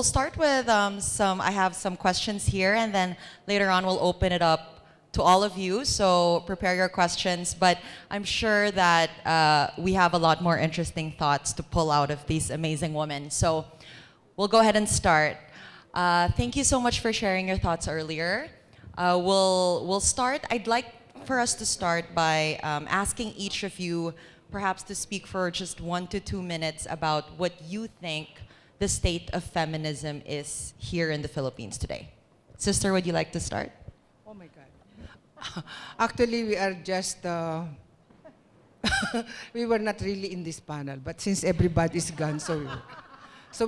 We'll start with I have some questions here, and then later on we'll open it up to all of you, so prepare your questions. But I'm sure that we have a lot more interesting thoughts to pull out of these amazing women. So we'll go ahead and start. Thank you so much for sharing your thoughts earlier. We'll start. I'd like for us to start by asking each of you perhaps to speak for just 1 to 2 minutes about what you think the state of feminism is here in the Philippines today. Sister, would you like to start? Oh my God. Actually, we are just, we were not really in this panel, but since everybody's gone, so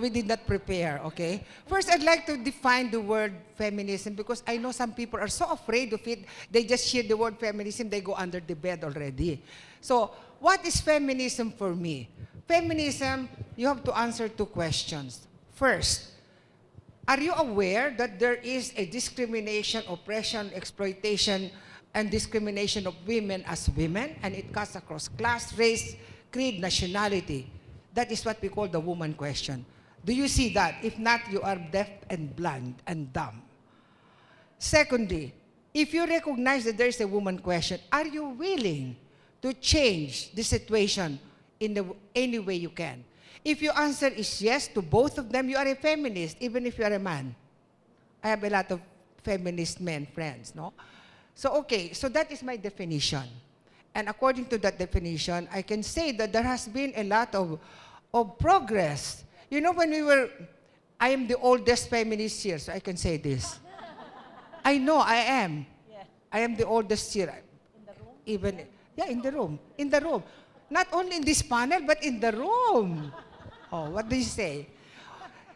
we did not prepare, okay? First, I'd like to define the word feminism because I know some people are so afraid of it, they just hear the word feminism, they go under the bed already. So, what is feminism for me? Feminism, you have to answer 2 questions. First, are you aware that there is a discrimination, oppression, exploitation, and discrimination of women as women, and it cuts across class, race, creed, nationality? That is what we call the woman question. Do you see that? If not, you are deaf and blind and dumb. Secondly, if you recognize that there is a woman question, are you willing to change the situation in any way you can? If your answer is yes to both of them, you are a feminist, even if you are a man. I have a lot of feminist men friends, no? So, okay, so that is my definition. And according to that definition, I can say that there has been a lot of progress. You know, I am the oldest feminist here, so I can say this. I know, I am. Yeah. I am the oldest here. In the room? Even, yeah, in the room. In the room. Not only in this panel, but in the room. Oh, what do you say?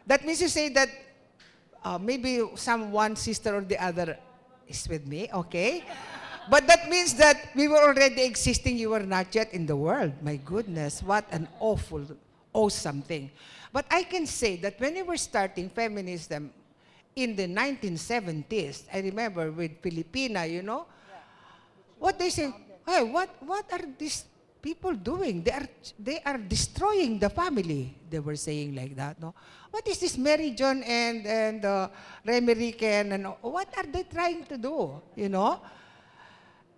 That means you say that maybe one sister or the other is with me, okay? But that means that we were already existing, you were not yet in the world. My goodness, what an awesome thing. But I can say that when we were starting feminism in the 1970s, I remember with Filipina, you know, what they say, hey, what are these people doing? They are destroying the family. They were saying like that, no? What is this Mary John and Remy Riken, and what are they trying to do, you know?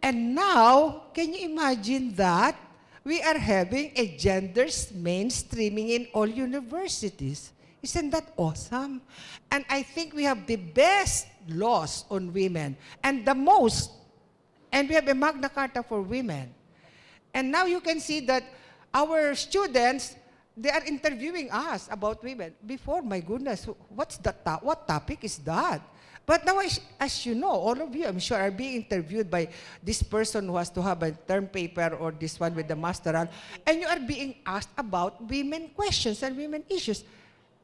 And now, can you imagine that? We are having a gender mainstreaming in all universities. Isn't that awesome? And I think we have the best laws on women and the most. And we have a Magna Carta for women. And now you can see that our students, they are interviewing us about women. Before, my goodness, what topic is that? But now, as you know, all of you, I'm sure, are being interviewed by this person who has to have a term paper or this one with the masteral, and you are being asked about women questions and women issues.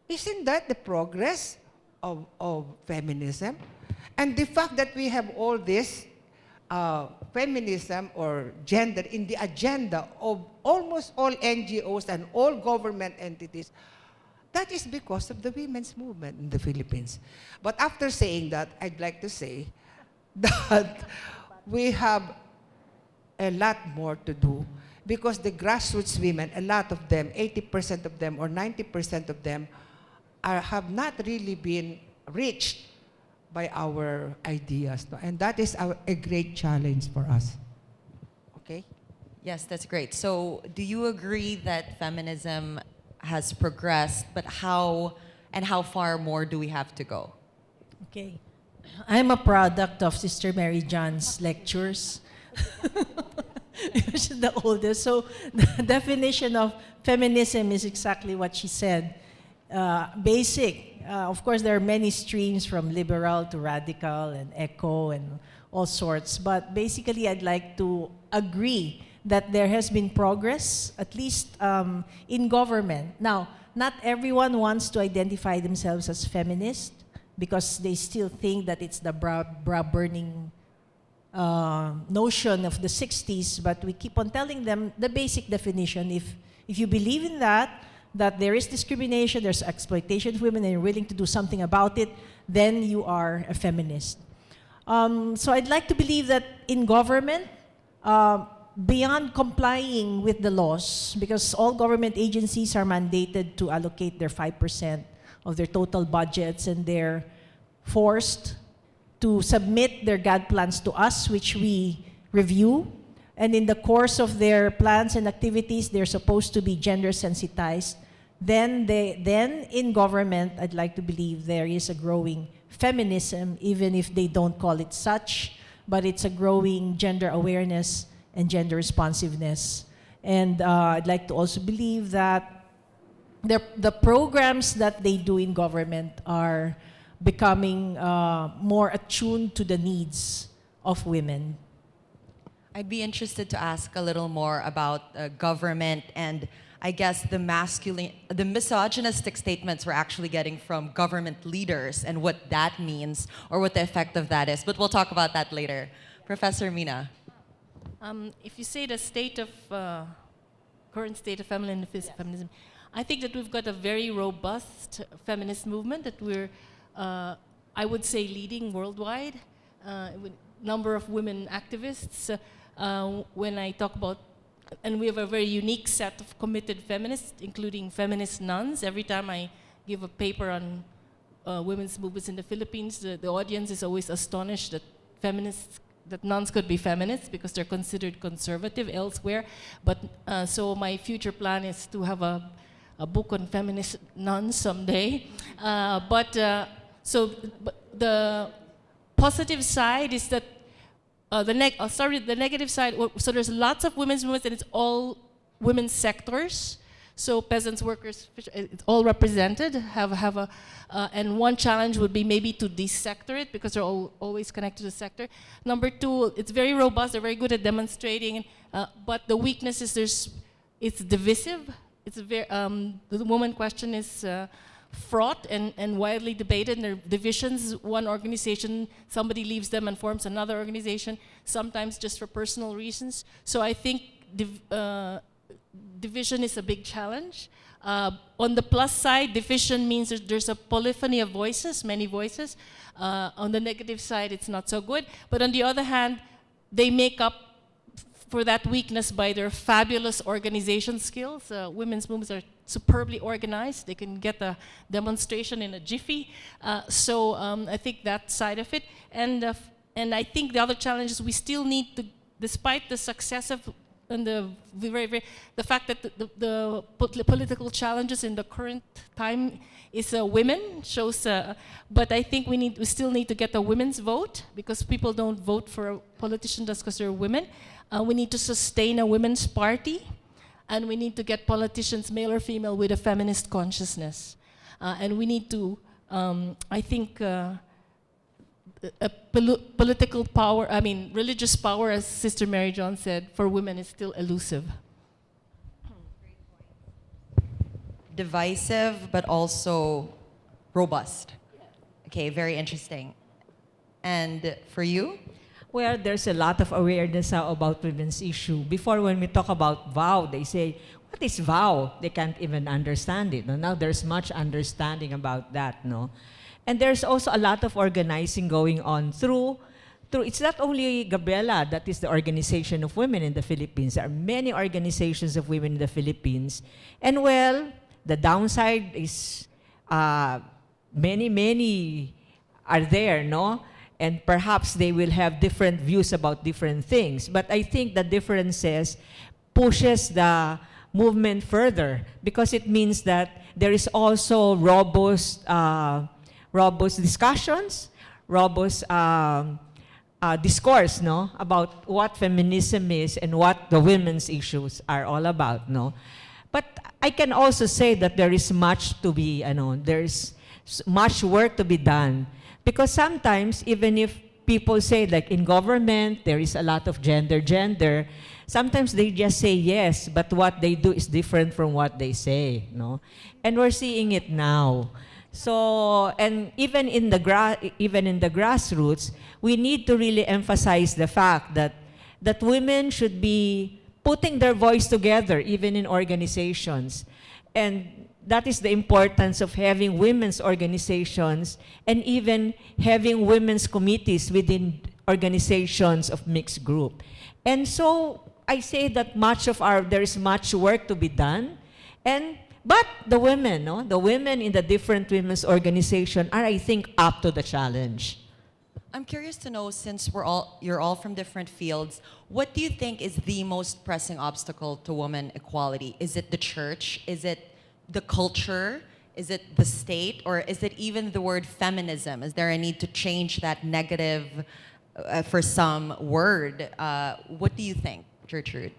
Isn't that the progress of feminism? And the fact that we have all this feminism or gender in the agenda of almost all NGOs and all government entities, that is because of the women's movement in the Philippines. But after saying that, I'd like to say that we have a lot more to do because the grassroots women, a lot of them, 80% of them or 90% of them, have not really been reached by our ideas. No? And that is a great challenge for us. Okay? Yes, that's great. So do you agree that feminism has progressed, but how far more do we have to go? Okay. I'm a product of Sister Mary John's lectures. She's the oldest. So the definition of feminism is exactly what she said. Basic. Of course, there are many streams from liberal to radical and eco and all sorts. But basically, I'd like to agree that there has been progress, at least in government. Now, not everyone wants to identify themselves as feminist because they still think that it's the bra-burning notion of the 60s, but we keep on telling them the basic definition. If you believe in that there is discrimination, there's exploitation of women, and you're willing to do something about it, then you are a feminist. So I'd like to believe that in government, beyond complying with the laws, because all government agencies are mandated to allocate their 5% of their total budgets, and they're forced to submit their GAD plans to us, which we review. And in the course of their plans and activities, they're supposed to be gender sensitized. Then in government, I'd like to believe there is a growing feminism, even if they don't call it such, but it's a growing gender awareness and gender responsiveness. And I'd like to also believe that the programs that they do in government are becoming more attuned to the needs of women. I'd be interested to ask a little more about government, and I guess the misogynistic statements we're actually getting from government leaders and what that means or what the effect of that is. But we'll talk about that later. Professor Mina. If you say the state of current state of feminism, I think that we've got a very robust feminist movement that we're, I would say, leading worldwide. With number of women activists. When I talk about, and we have a very unique set of committed feminists, including feminist nuns. Every time I give a paper on women's movements in the Philippines, the audience is always astonished that nuns could be feminists because they're considered conservative elsewhere. But so my future plan is to have a book on feminist nuns someday. But the positive side is that I'll start with the negative side. So there's lots of women's movements, and it's all women's sectors. So peasants, workers, it's all represented. And one challenge would be maybe to desector it because they're all always connected to the sector. Number two, it's very robust. They're very good at demonstrating, but the weakness is it's divisive. It's very the woman question is fraught and widely debated, and there are divisions. One organization, somebody leaves them and forms another organization, sometimes just for personal reasons. So I think division is a big challenge. On the plus side, division means there's a polyphony of voices, many voices. On the negative side, it's not so good. But on the other hand, they make up for that weakness by their fabulous organization skills. Women's movements are superbly organized. They can get a demonstration in a jiffy. So I think that side of it. And I think the other challenge is we still need to, despite the success of and the fact that the political challenges in the current time is women shows, but I think we still need to get a women's vote because people don't vote for a politician just because they're women. We need to sustain a women's party, and we need to get politicians, male or female, with a feminist consciousness. And we need to, I think, political power, religious power, as Sister Mary John said, for women is still elusive. Divisive, but also robust. Okay, very interesting. And for you? Well, there's a lot of awareness now about women's issue. Before, when we talk about vow, they say, what is vow? They can't even understand it. Now there's much understanding about that, no? And there's also a lot of organizing going on through it's not only Gabriela, that is the Organization of Women in the Philippines. There are many organizations of women in the Philippines. And well, the downside is many are there, no? And perhaps they will have different views about different things. But I think the differences pushes the movement further because it means that there is also robust discussions, robust discourse, no, about what feminism is and what the women's issues are all about, no. But I can also say that there is much to be, there's much work to be done, because sometimes even if people say, like in government, there is a lot of gender, sometimes they just say yes, but what they do is different from what they say, no, and we're seeing it now. So, and even in the grassroots, we need to really emphasize the fact that women should be putting their voice together, even in organizations. And that is the importance of having women's organizations and even having women's committees within organizations of mixed group. And so I say that there is much work to be done. And But the women, no? The women in the different women's organization are, I think, up to the challenge. I'm curious to know, since you're all from different fields, what do you think is the most pressing obstacle to women equality? Is it the church? Is it the culture? Is it the state? Or is it even the word feminism? Is there a need to change that negative, for some, word? What do you think, Gertrude?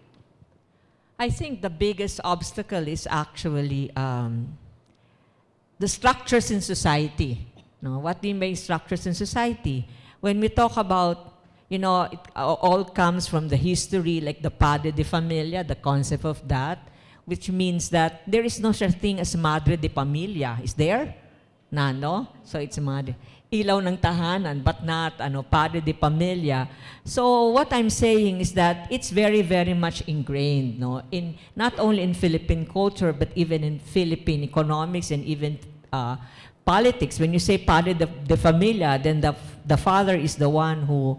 I think the biggest obstacle is actually the structures in society. No, what do you mean structures in society? When we talk about, it all comes from the history, like the padre de familia, the concept of that, which means that there is no such thing as madre de familia. Is there? None, no? So it's madre. Ilaw ng tahanan, but not padre de familia. So what I'm saying is that it's very, very much ingrained, no? In not only in Philippine culture, but even in Philippine economics and even politics. When you say padre de familia, then the father is the one who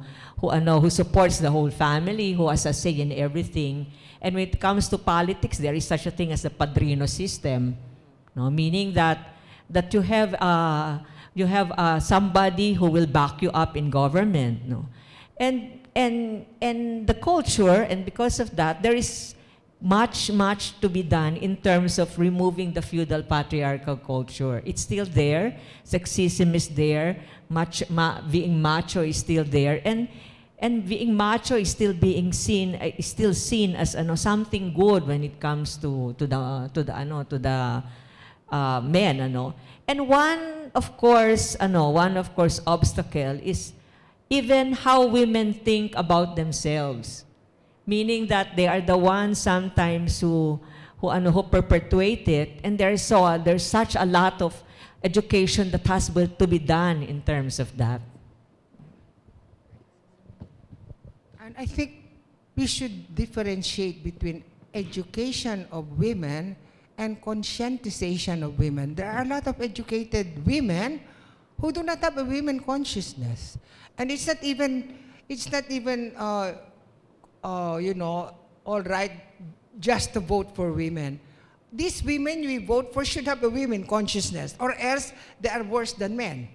supports the whole family, who has a say in everything. And when it comes to politics, there is such a thing as the padrino system, no? Meaning that you have somebody who will back you up in government, no? And the culture, and because of that, there is much to be done in terms of removing the feudal patriarchal culture. It's still there. Sexism is there. Being macho is still there, and being macho is still seen as something good when it comes to the men, And one of course obstacle is even how women think about themselves. Meaning that they are the ones sometimes who perpetuate it, and there's such a lot of education that has to be done in terms of that. And I think we should differentiate between education of women and conscientization of women. There are a lot of educated women who do not have a women consciousness, and it's not even all right just to vote for women. These women we vote for should have a women consciousness, or else they are worse than men,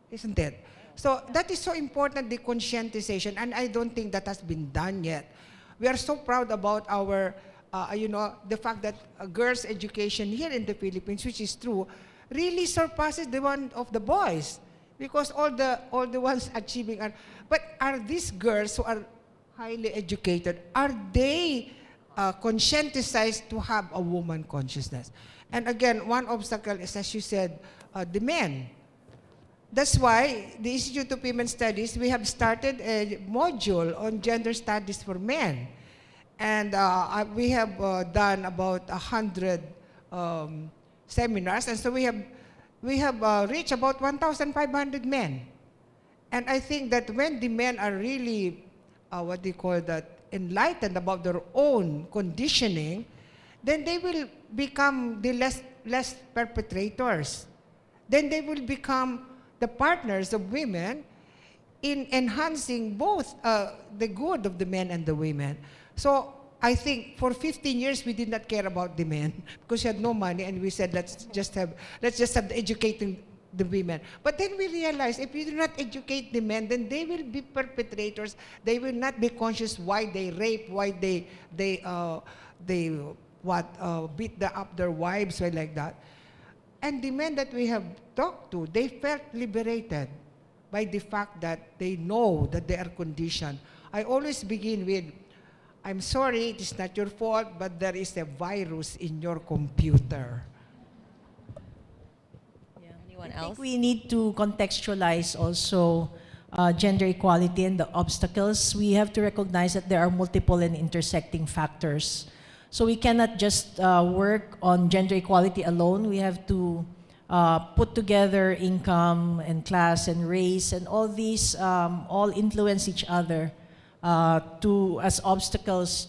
isn't it? So that is so important, the conscientization, and I don't think that has been done yet. We are so proud about our, the fact that girls' education here in the Philippines, which is true, really surpasses the one of the boys, because all the ones achieving are. But are these girls who are highly educated, are they conscientized to have a woman consciousness? And again, one obstacle is, as you said, the men. That's why the Institute of Women's Studies, we have started a module on gender studies for men. And we have done about 100 seminars, and so we have reached about 1,500 men. And I think that when the men are really enlightened about their own conditioning, then they will become the less perpetrators. Then they will become the partners of women in enhancing both the good of the men and the women. So I think for 15 years we did not care about the men because we had no money, and we said let's just have the educating the women. But then we realized if we do not educate the men, then they will be perpetrators. They will not be conscious why they rape, why they beat up their wives, or like that. And the men that we have talked to, they felt liberated by the fact that they know that they are conditioned. I always begin with, I'm sorry, it is not your fault, but there is a virus in your computer. Anyone I else? think we need to contextualize also gender equality and the obstacles. We have to recognize that there are multiple and intersecting factors. So we cannot just work on gender equality alone. We have to put together income and class and race, and all these all influence each other as obstacles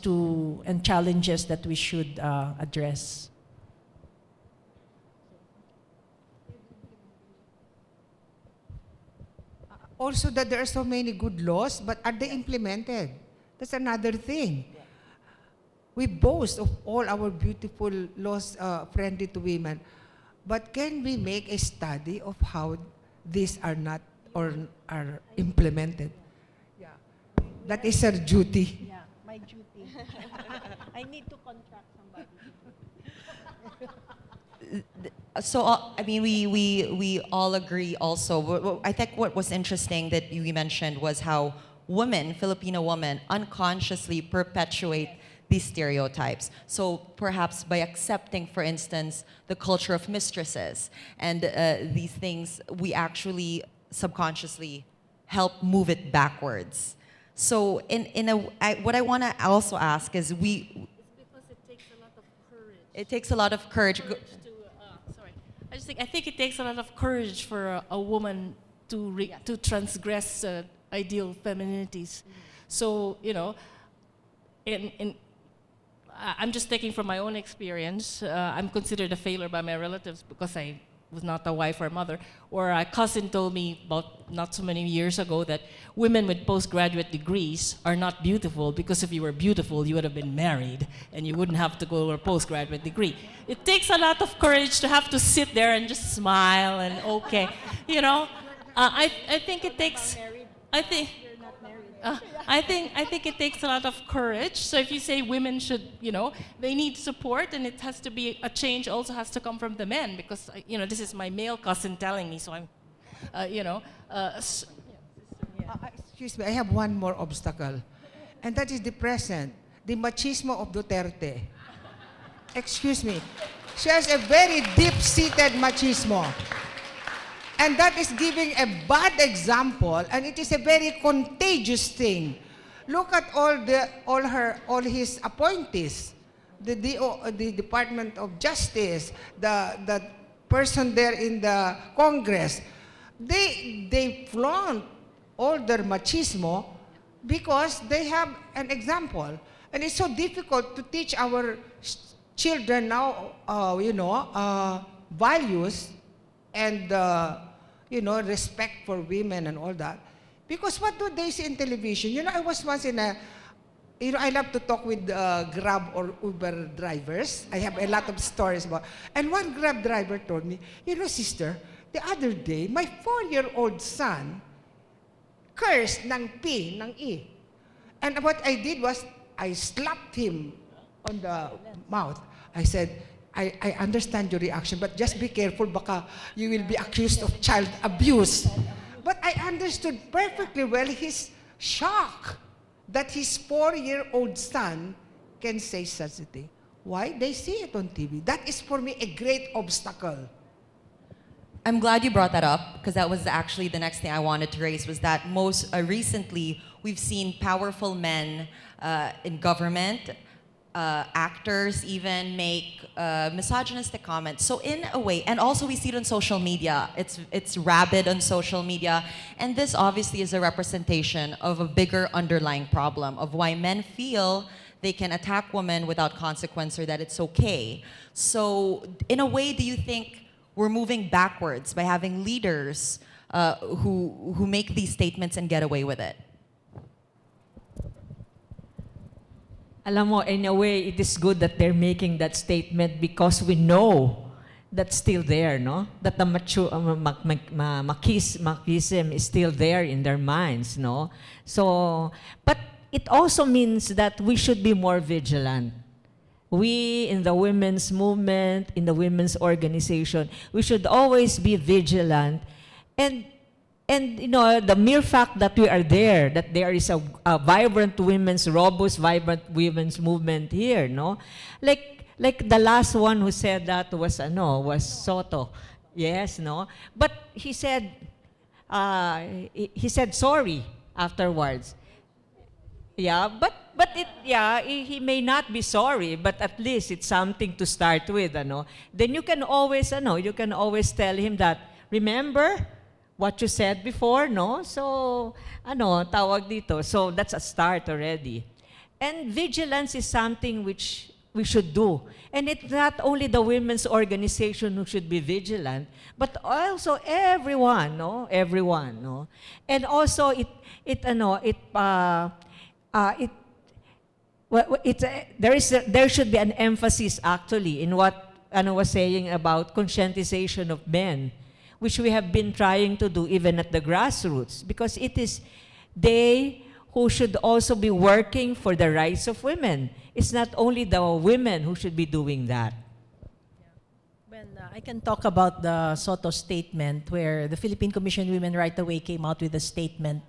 and challenges that we should address. Also that there are so many good laws, but are they implemented? That's another thing. We boast of all our beautiful laws friendly to women. But can we make a study of how these are not or are implemented? Yeah. That is our duty. Yeah, my duty. I need to contract somebody. So, I mean, we all agree also. I think what was interesting that you mentioned was how women, Filipino women, unconsciously perpetuate these stereotypes. So perhaps by accepting, for instance, the culture of mistresses and these things, we actually subconsciously help move it backwards. So what I want to also ask is It's because it takes a lot of courage. it takes a lot of courage. Sorry. I think it takes a lot of courage for a woman to transgress ideal femininities. So, you know, I'm just taking from my own experience. I'm considered a failure by my relatives because I was not a wife or a mother. Or a cousin told me about not so many years ago that women with postgraduate degrees are not beautiful because if you were beautiful, you would have been married and you wouldn't have to go to a postgraduate degree. It takes a lot of courage to have to sit there and just smile and okay, you know. I think it takes. I think it takes a lot of courage. So if you say women should, you know, they need support, and it has to be a change. Also has to come from the men because you know this is my male cousin telling me. So I'm, Excuse me, I have one more obstacle, and that is the present, the machismo of Duterte. Excuse me, she has a very deep-seated machismo. And that is giving a bad example, and it is a very contagious thing. Look at all his appointees, the Department of Justice, the person there in the Congress. They flaunt all their machismo because they have an example, and it's so difficult to teach our children now, values and respect for women and all that. Because what do they see in television? You know, I was once in a, I love to talk with Grab or Uber drivers. I have a lot of stories about. And one Grab driver told me, you know, sister, the other day, my 4-year-old son cursed ng P, ng E. And what I did was, I slapped him on the mouth. I said, I understand your reaction, but just be careful, baka you will be accused of child abuse. But I understood perfectly well his shock that his 4-year-old son can say such a thing. Why? They see it on TV. That is for me a great obstacle. I'm glad you brought that up because that was actually the next thing I wanted to raise was that most recently we've seen powerful men in government, actors even make misogynistic comments. So in a way, and also we see it on social media. It's rabid on social media. And this obviously is a representation of a bigger underlying problem of why men feel they can attack women without consequence or that it's okay. So in a way, do you think we're moving backwards by having leaders who make these statements and get away with it? Alam mo, in a way, it is good that they're making that statement because we know that's still there, no? That the machismo is still there in their minds, no? So, but it also means that we should be more vigilant. We, in the women's movement, in the women's organization, we should always be vigilant. And you know, the mere fact that we are there, that there is a vibrant women's, robust, vibrant women's movement here, no? Like the last one who said that was Soto. Yes, no? But he said sorry afterwards. Yeah, but he may not be sorry, but at least it's something to start with, ano? Then you can always tell him that, remember what you said before, no? So, tawag dito. So that's a start already. And vigilance is something which we should do. And it's not only the women's organization who should be vigilant, but also everyone, no? Everyone, no? there should be an emphasis actually in what Anna was saying about conscientization of men, which we have been trying to do even at the grassroots, because it is they who should also be working for the rights of women. It's not only the women who should be doing that. When I can talk about the Soto statement, where the Philippine Commission on Women right away came out with a statement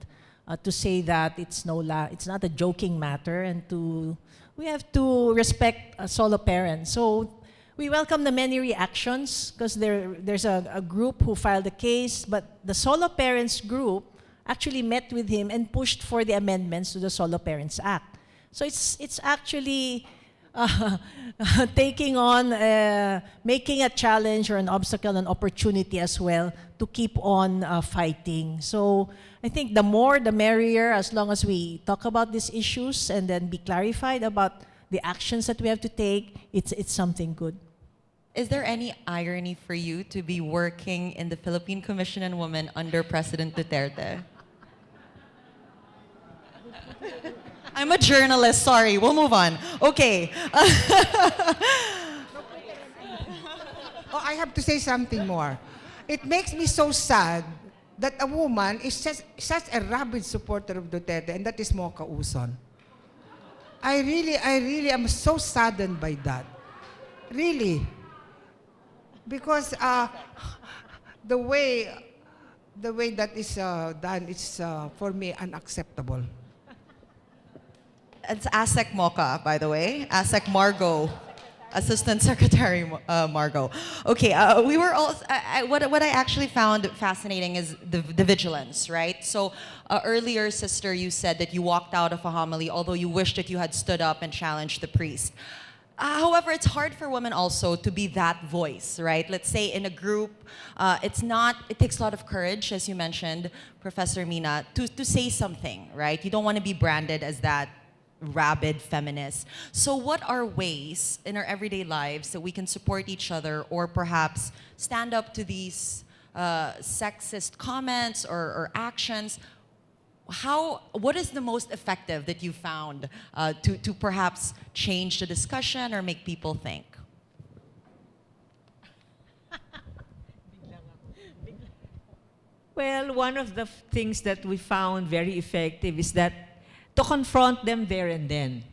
to say that it's not a joking matter, and we have to respect solo parents. So we welcome the many reactions, because there's a group who filed a case, but the solo parents group actually met with him and pushed for the amendments to the Solo Parents Act. So it's actually taking on, making a challenge or an obstacle, an opportunity as well to keep on fighting. So I think the more, the merrier, as long as we talk about these issues and then be clarified about the actions that we have to take, it's something good. Is there any irony for you to be working in the Philippine Commission on Women under President Duterte? I'm a journalist, sorry, we'll move on. Okay. Oh, I have to say something more. It makes me so sad that a woman is such a rabid supporter of Duterte, and that is Mocha Uson. I really am so saddened by that. Really. Because the way that is done is for me unacceptable. It's ASEC Mocha, by the way. ASEC Margot, Assistant Secretary Margot. Okay, we were all. What I actually found fascinating is the vigilance, right? So earlier, sister, you said that you walked out of a homily, although you wished that you had stood up and challenged the priest. However, it's hard for women also to be that voice, right? Let's say in a group, it takes a lot of courage, as you mentioned, Professor Mina, to say something, right? You don't want to be branded as that rabid feminist. So what are ways in our everyday lives that we can support each other, or perhaps stand up to these sexist comments or actions? What is the most effective that you found to perhaps change the discussion or make people think? Well, one of the things that we found very effective is that to confront them there and then.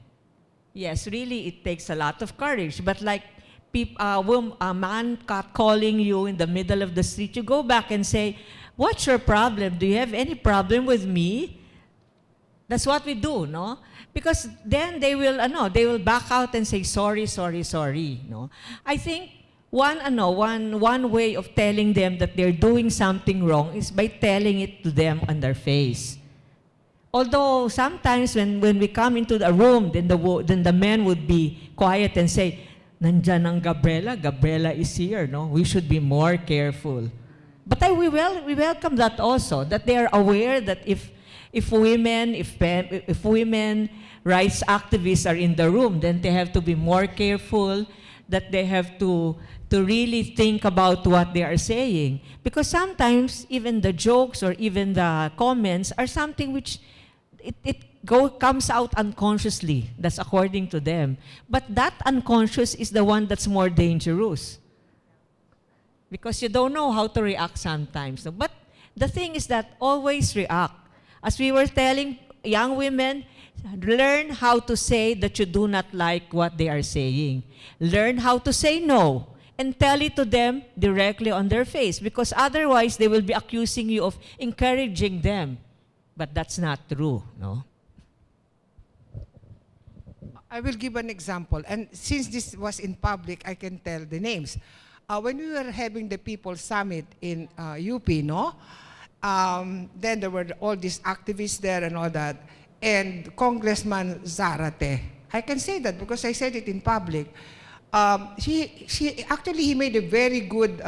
Yes, really, it takes a lot of courage. But like a man calling you in the middle of the street, you go back and say, "What's your problem? Do you have any problem with me?" That's what we do, no? Because then they will back out and say, "Sorry, sorry, sorry." No? I think one way of telling them that they're doing something wrong is by telling it to them on their face. Although sometimes when we come into the room, then the men would be quiet and say, "Nandyan ang Gabriela is here, no? We should be more careful." But we welcome that also, that they are aware that if women rights activists are in the room, then they have to be more careful, that they have to really think about what they are saying. Because sometimes even the jokes or even the comments are something which comes out unconsciously. That's according to them. But that unconscious is the one that's more dangerous, because you don't know how to react sometimes. But the thing is that always react. As we were telling young women, learn how to say that you do not like what they are saying. Learn how to say no and tell it to them directly on their face, because otherwise they will be accusing you of encouraging them. But that's not true, no? I will give an example. And since this was in public, I can tell the names. When we were having the People's Summit in UP, no? Then there were all these activists there and all that. And Congressman Zarate, I can say that because I said it in public. He made a very good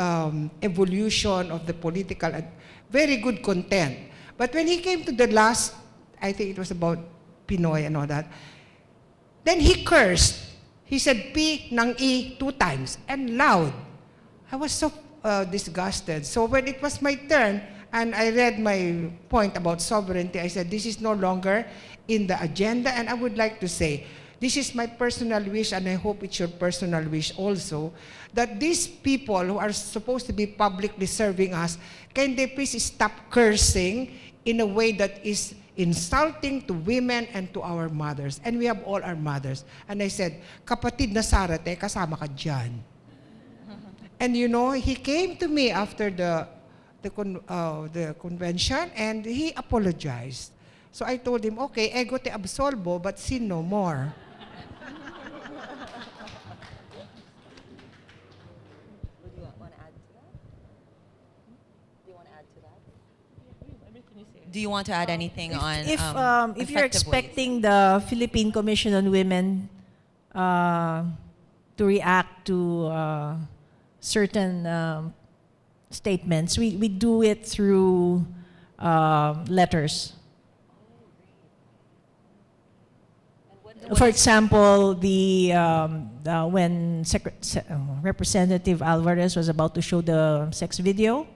evolution of the political, very good content. But when he came to the last, I think it was about Pinoy and all that, then he cursed. He said P ng E 2 times and loud. I was so disgusted. So when it was my turn and I read my point about sovereignty, I said this is no longer in the agenda, and I would like to say this is my personal wish, and I hope it's your personal wish also, that these people who are supposed to be publicly serving us, can they please stop cursing in a way that is insulting to women and to our mothers. And we have all our mothers. And I said, kapatid na Sarate, kasama ka dyan. And you know, he came to me after the convention, and he apologized. So I told him, okay, ego te absolvo, but sin no more. Do you want to add anything on If you're effective expecting the Philippine Commission on Women to react to certain statements, we do it through letters. For example, when Representative Alvarez was about to show the sex video,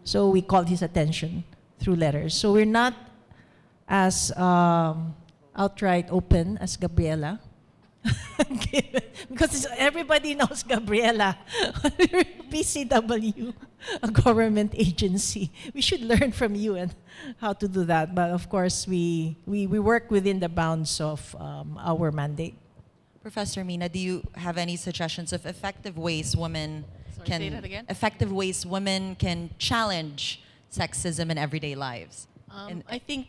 so we called his attention through letters. So we're not as outright open as Gabriela. Because everybody knows Gabriela. PCW, a government agency. We should learn from you and how to do that. But of course, we work within the bounds of our mandate. Professor Mina, do you have any suggestions of effective ways women Say that again? effective ways women can challenge sexism in everyday lives? I think,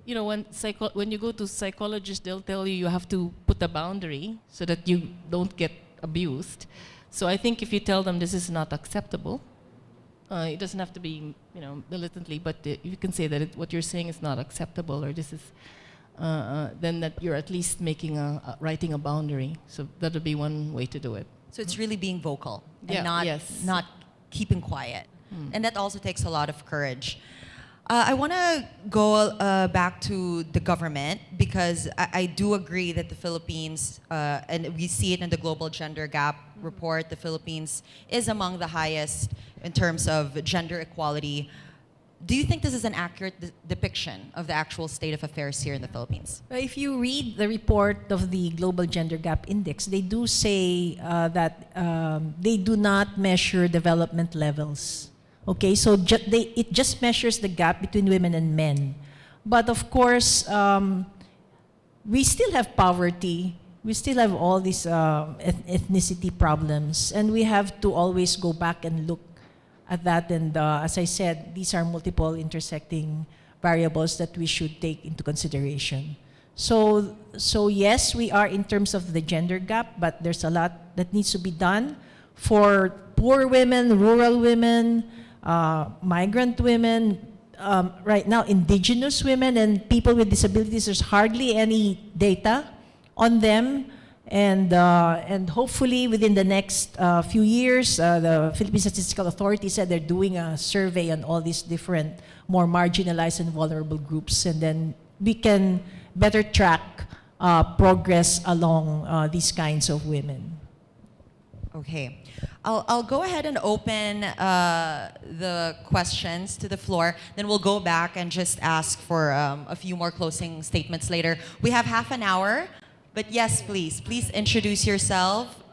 you know, when you go to psychologists, they'll tell you have to put a boundary so that you don't get abused. So I think if you tell them this is not acceptable, it doesn't have to be, you know, militantly, but you can say that what you're saying is not acceptable, or this is, then that you're at least writing a boundary. So that would be one way to do it. So it's really being vocal and Yeah, not keeping quiet. And that also takes a lot of courage. I want to go back to the government, because I do agree that the Philippines, and we see it in the Global Gender Gap report, the Philippines is among the highest in terms of gender equality. Do you think this is an accurate depiction of the actual state of affairs here in the Philippines? If you read the report of the Global Gender Gap Index, they do say that they do not measure development levels. Okay, so it just measures the gap between women and men. But of course, we still have poverty. We still have all these ethnicity problems. And we have to always go back and look at that. And as I said, these are multiple intersecting variables that we should take into consideration. So yes, we are in terms of the gender gap, but there's a lot that needs to be done for poor women, rural women, migrant women, right now indigenous women and people with disabilities. There's hardly any data on them, and hopefully within the next few years, the Philippine Statistical Authority said they're doing a survey on all these different more marginalized and vulnerable groups, and then we can better track progress along these kinds of women. Okay. I'll go ahead and open the questions to the floor. Then we'll go back and just ask for a few more closing statements later. We have half an hour, but yes, please introduce yourself.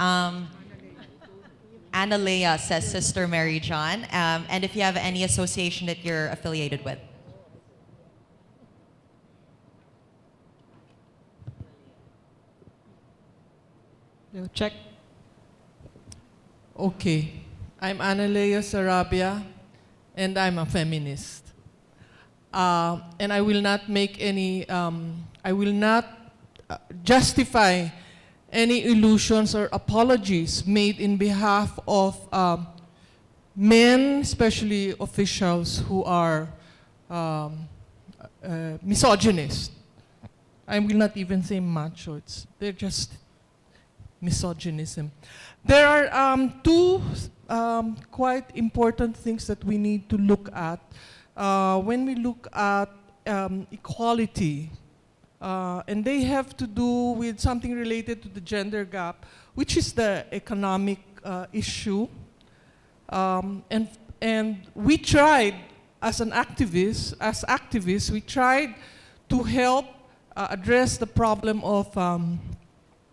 Analea, says Sister Mary John, and if you have any association that you're affiliated with. Check. Okay, I'm Analea Sarabia, and I'm a feminist. And I will not make any, I will not justify any illusions or apologies made in behalf of men, especially officials who are misogynist. I will not even say macho, they're just misogynism. There are two quite important things that we need to look at when we look at equality. And they have to do with something related to the gender gap, which is the economic issue. And we tried, as activists, we tried to help address the problem of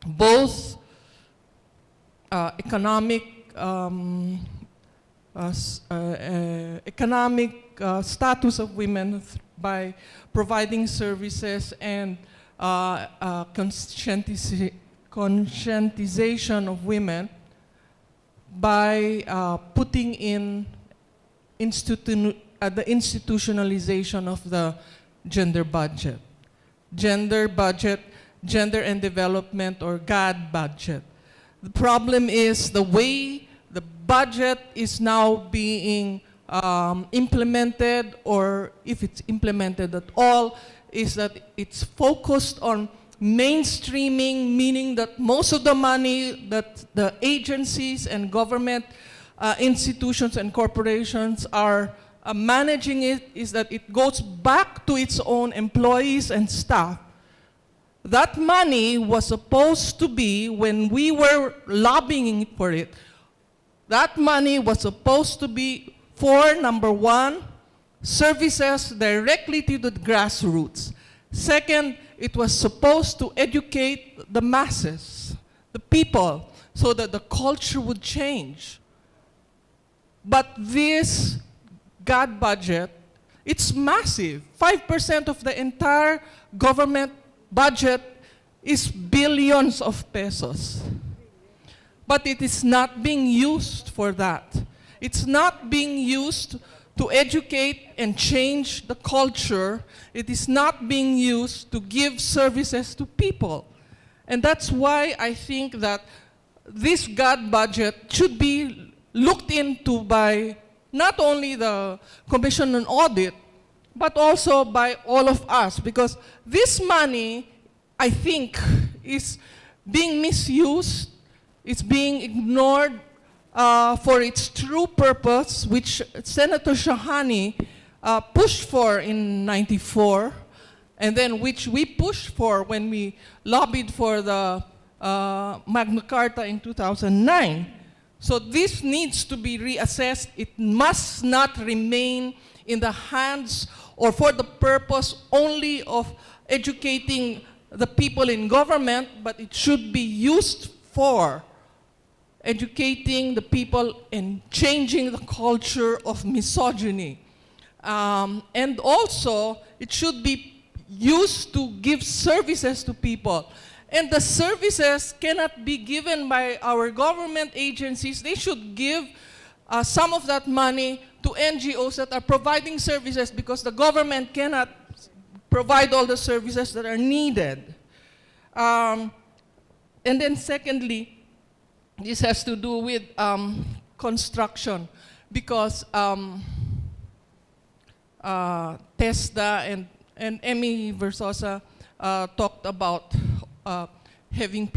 both economic status of women by providing services and conscientization of women by putting in the institutionalization of the gender budget. Gender and development, or GAD budget. The problem is the way the budget is now being implemented, or if it's implemented at all, is that it's focused on mainstreaming, meaning that most of the money that the agencies and government institutions and corporations are managing is that it goes back to its own employees and staff. That money was supposed to be, when we were lobbying for it, that money was supposed to be for, number one, services directly to the grassroots. Second, it was supposed to educate the masses, the people, so that the culture would change. But this GAD budget, it's massive. 5% of the entire government budget is billions of pesos. But it is not being used for that. It's not being used to educate and change the culture. It is not being used to give services to people. And that's why I think that this GAD budget should be looked into by not only the Commission on Audit, but also by all of us, because this money, I think, is being misused, it's being ignored for its true purpose, which Senator Shahani pushed for in '94, and then which we pushed for when we lobbied for the Magna Carta in 2009. So this needs to be reassessed. It must not remain in the hands or for the purpose only of educating the people in government, but it should be used for educating the people and changing the culture of misogyny. And also, it should be used to give services to people. And the services cannot be given by our government agencies. They should give some of that money to NGOs that are providing services, because the government cannot provide all the services that are needed. And then secondly, this has to do with construction, because TESDA and Emmy Versosa talked about having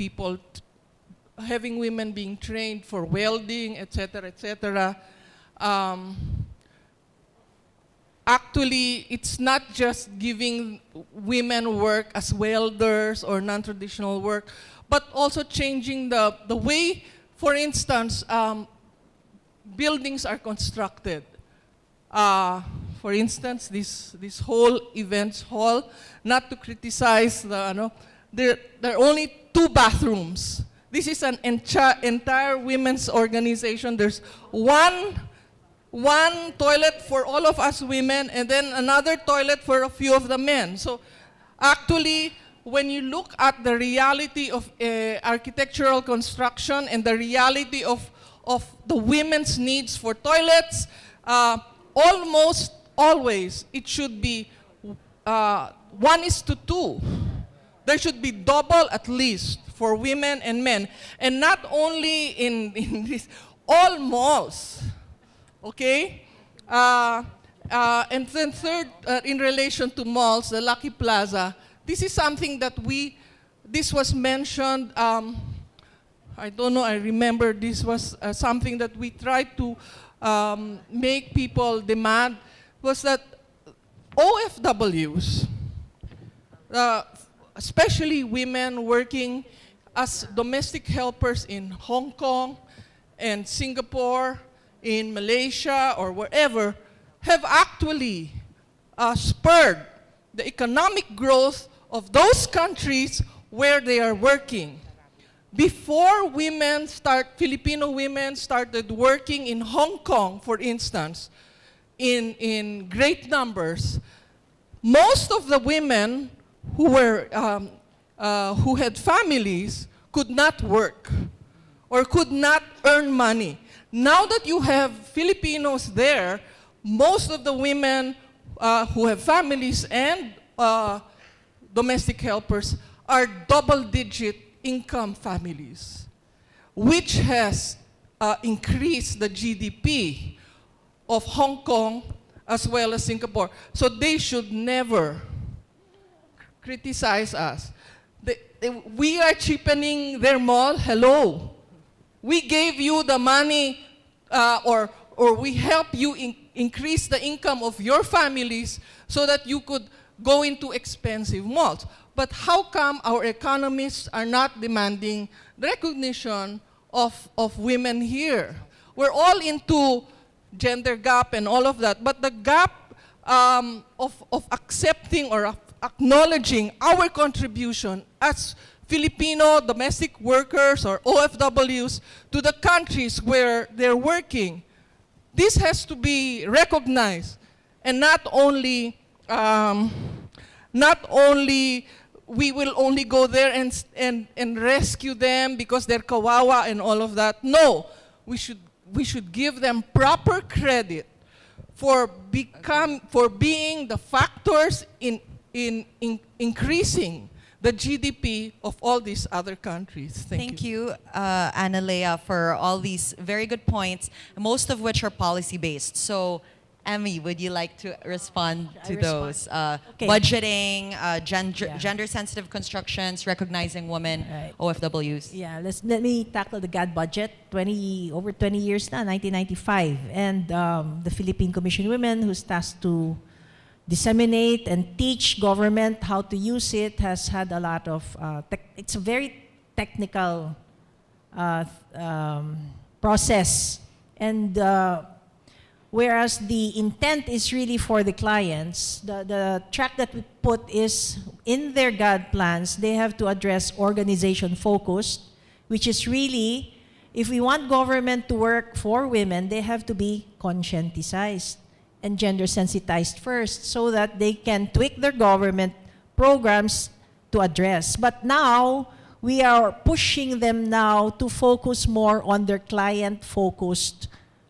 women being trained for welding, etc., etc. Actually, it's not just giving women work as welders or non-traditional work, but also changing the way, for instance, buildings are constructed. For instance, this whole events hall, not to criticize there are only 2 bathrooms. This is an entire women's organization. There's one toilet for all of us women, and then another toilet for a few of the men. So actually, when you look at the reality of architectural construction and the reality of the women's needs for toilets, almost always it should be 1:2. There should be double at least for women and men. And not only in this, all malls, okay? And then third, in relation to malls, the Lucky Plaza, this is something that this was mentioned, I don't know, I remember this was something that we tried to make people demand, was that OFWs, especially women working as domestic helpers in Hong Kong and Singapore, in Malaysia or wherever, have actually spurred the economic growth of those countries where they are working. before Filipino women started working in Hong Kong, for instance, in great numbers, most of the women who had families could not work or could not earn money. Now that you have Filipinos there, most of the women who have families and domestic helpers are double-digit income families, which has increased the GDP of Hong Kong as well as Singapore. So they should never criticize us. We are cheapening their mall. Hello. We gave you the money or we help you increase the income of your families so that you could go into expensive malls. But how come our economists are not demanding recognition of women here? We're all into gender gap and all of that, but the gap of accepting or acknowledging our contribution as Filipino domestic workers or OFWs to the countries where they're working, this has to be recognized, and not only we will only go there and rescue them because they're kawawa and all of that. No, we should give them proper credit for being the factors in increasing the GDP of all these other countries. Thank you, Analea, for all these very good points, most of which are policy-based. So, Emmy, would you like to respond to those? Okay. Budgeting, gender-sensitive constructions, recognizing women, Right. OFWs. Yeah, let me tackle the GAD budget. Over 20 years now, 1995. And the Philippine Commission on Women, who's tasked to disseminate and teach government how to use it, has had a lot of, it's a very technical process. And whereas the intent is really for the clients, the track that we put is in their GAD plans, they have to address organization focused, which is really, if we want government to work for women, they have to be conscientized and gender sensitized first so that they can tweak their government programs to address. But now, we are pushing them now to focus more on their client-focused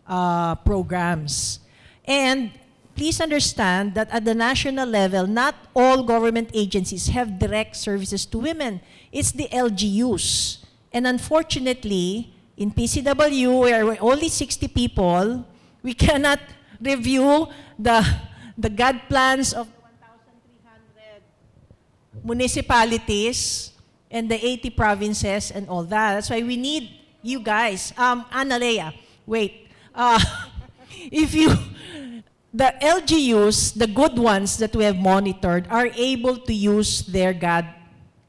programs. And please understand that at the national level, not all government agencies have direct services to women. It's the LGUs. And unfortunately, in PCW, where we're only 60 people, we cannot review the GAD plans of 1,300 municipalities and the 80 provinces and all that. That's why we need you guys. Analea, wait. The LGUs, the good ones that we have monitored, are able to use their GAD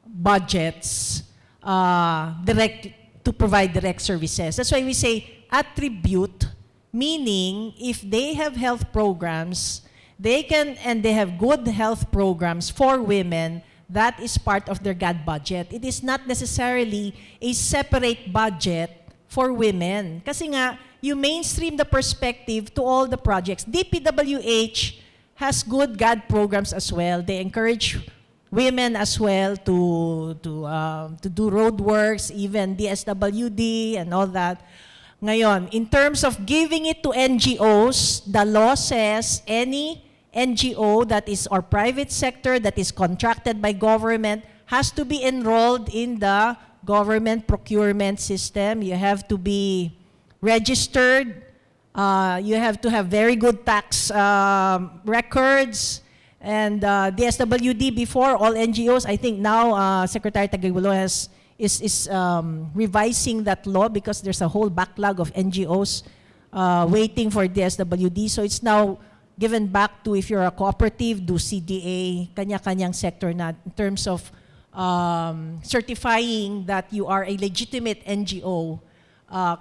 budgets to provide direct services. That's why we say attribute, meaning if they have health programs, they have good health programs for women, that is part of their GAD budget. It is not necessarily a separate budget for women. Kasi nga, you mainstream the perspective to all the projects. DPWH has good GAD programs as well. They encourage women as well to do roadworks, even DSWD and all that. Ngayon, in terms of giving it to NGOs, the law says any NGO that is or private sector that is contracted by government has to be enrolled in the government procurement system. You have to be registered. You have to have very good tax records. And the SWD before, all NGOs, I think now Secretary Taguigulo is revising that law because there's a whole backlog of NGOs waiting for the SWD. So it's now given back to, if you're a cooperative, do CDA, kanya-kanyang sector na in terms of certifying that you are a legitimate NGO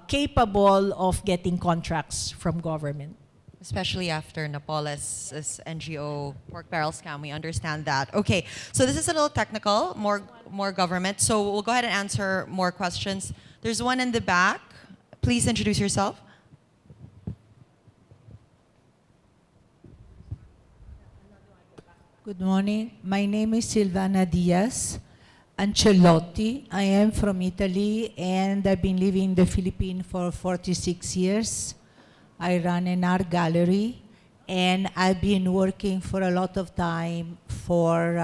capable of getting contracts from government. Especially after Napoles' NGO pork barrel scam, we understand that. Okay, so this is a little technical, more government. So we'll go ahead and answer more questions. There's one in the back. Please introduce yourself. Good morning. My name is Silvana Diaz Ancelotti. I am from Italy and I've been living in the Philippines for 46 years. I run an art gallery and I've been working for a lot of time for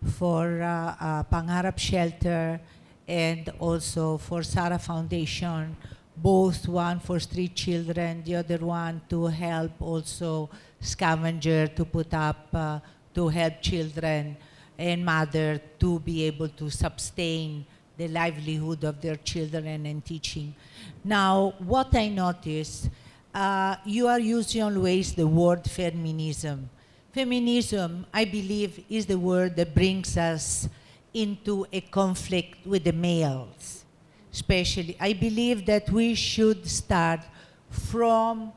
Pangarap Shelter and also for Sara Foundation, both one for street children, the other one to help also scavenger to put up to help children and mother to be able to sustain the livelihood of their children and teaching. Now, what I noticed, you are using always the word feminism. Feminism, I believe, is the word that brings us into a conflict with the males. Especially, I believe that we should start from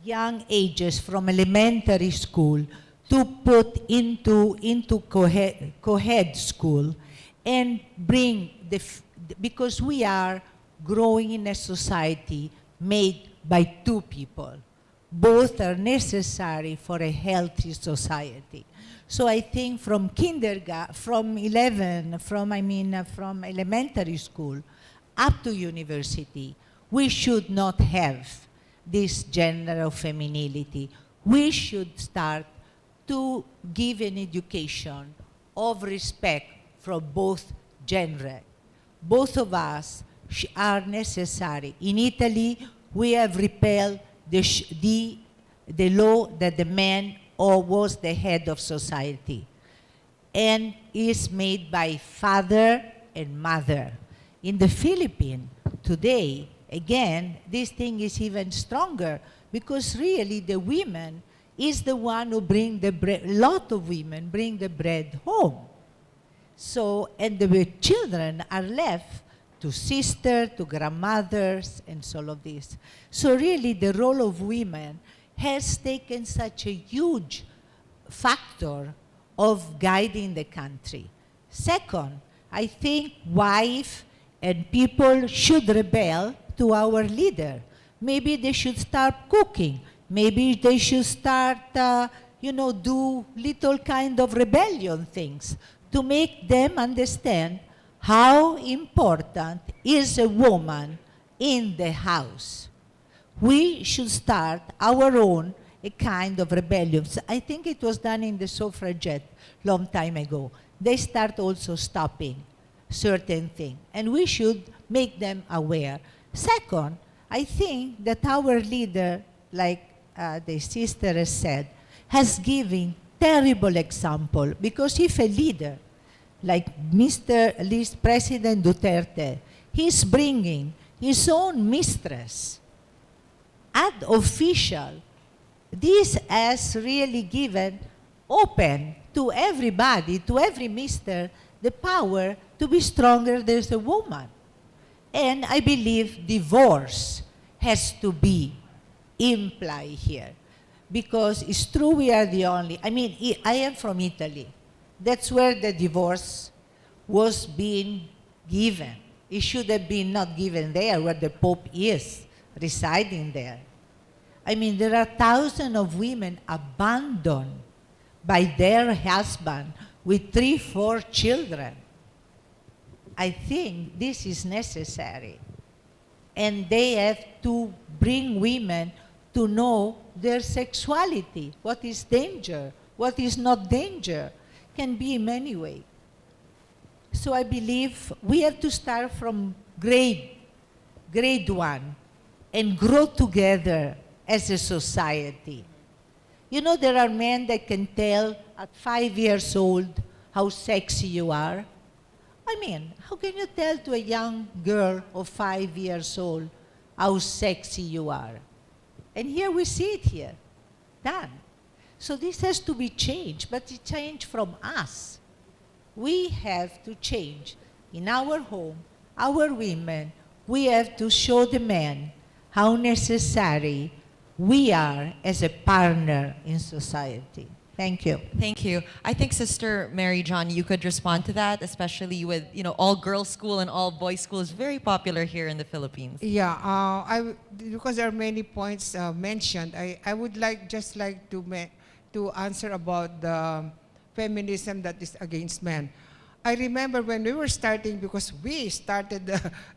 young ages, from elementary school, to put into co-ed school and bring because we are growing in a society made by two people. Both are necessary for a healthy society. So I think from from elementary school up to university, we should not have this gender of femininity. We should start to give an education of respect from both genders. Both of us are necessary. In Italy, we have repealed the law that the man was the head of society and is made by father and mother. In the Philippines, today, again, this thing is even stronger because really the women is the one who bring the bread. A lot of women bring the bread home. So, and the children are left to sisters, to grandmothers, and so all of this. So really the role of women has taken such a huge factor of guiding the country. Second, I think wife and people should rebel to our leader. Maybe they should start cooking. Maybe they should start, do little kind of rebellion things to make them understand how important is a woman in the house. We should start our own a kind of rebellion. I think it was done in the suffragette long time ago. They start also stopping certain things, and we should make them aware. Second, I think that our leader, like the sister has said, has given terrible example, because if a leader like President Duterte, he's bringing his own mistress ad official, this has really given open to everybody, to every mister, the power to be stronger than the woman. And I believe divorce has to be implied here. Because it's true we are the only, I am from Italy. That's where the divorce was being given. It should have been not given there, where the Pope is residing there. There are thousands of women abandoned by their husband with 3, 4 children. I think this is necessary. And they have to bring women to know their sexuality. What is danger? What is not danger? Can be in many ways. So I believe we have to start from grade 1 and grow together as a society. There are men that can tell at 5 years old how sexy you are. How can you tell to a young girl of 5 years old how sexy you are? And here we see it here, done. So this has to be changed, but it changed from us. We have to change. In our home, our women, we have to show the men how necessary we are as a partner in society. Thank you. Thank you. I think Sister Mary John, you could respond to that, especially with, all girls school and all boys school is very popular here in the Philippines. Yeah, because there are many points mentioned, I would just like to answer about the feminism that is against men. I remember when we were starting, because we started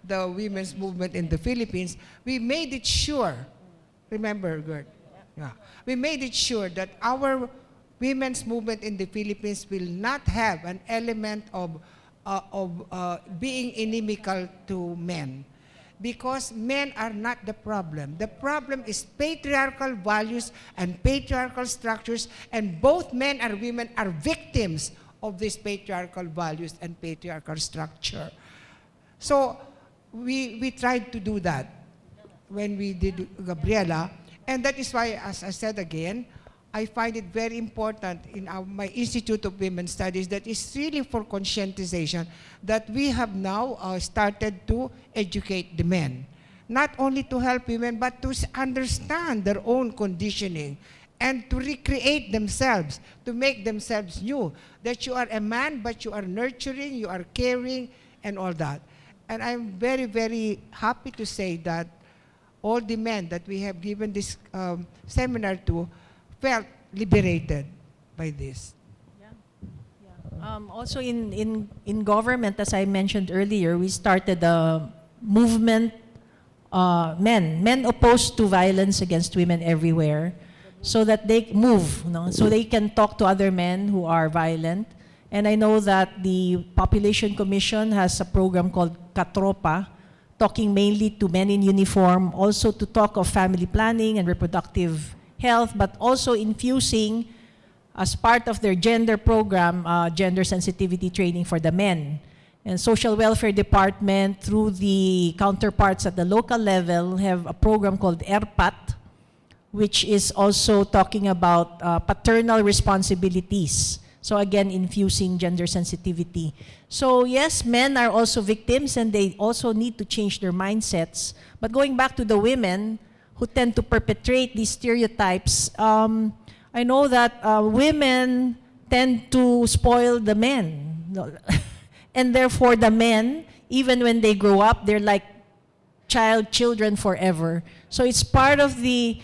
the women's movement in the Philippines, we made it sure, remember, Gert? Yeah. We made it sure that our women's movement in the Philippines will not have an element of being inimical to men. Because men are not the problem. The problem is patriarchal values and patriarchal structures, and both men and women are victims of these patriarchal values and patriarchal structure. So we tried to do that when we did Gabriela, and that is why, as I said again, I find it very important in my Institute of Women's Studies that is really for conscientization that we have now started to educate the men. Not only to help women, but to understand their own conditioning and to recreate themselves, to make themselves new. That you are a man, but you are nurturing, you are caring, and all that. And I'm very, very happy to say that all the men that we have given this seminar to felt liberated by this. Also in government, as I mentioned earlier, we started a movement, men opposed to violence against women everywhere, so that they move, so they can talk to other men who are violent. And I know that the Population Commission has a program called Katropa, talking mainly to men in uniform, also to talk of family planning and reproductive health, but also infusing, as part of their gender program, gender sensitivity training for the men. And Social Welfare Department, through the counterparts at the local level, have a program called ERPAT, which is also talking about paternal responsibilities. So again, infusing gender sensitivity. So yes, men are also victims and they also need to change their mindsets. But going back to the women who tend to perpetrate these stereotypes, I know that women tend to spoil the men. And therefore the men, even when they grow up, they're like children forever. So it's part of the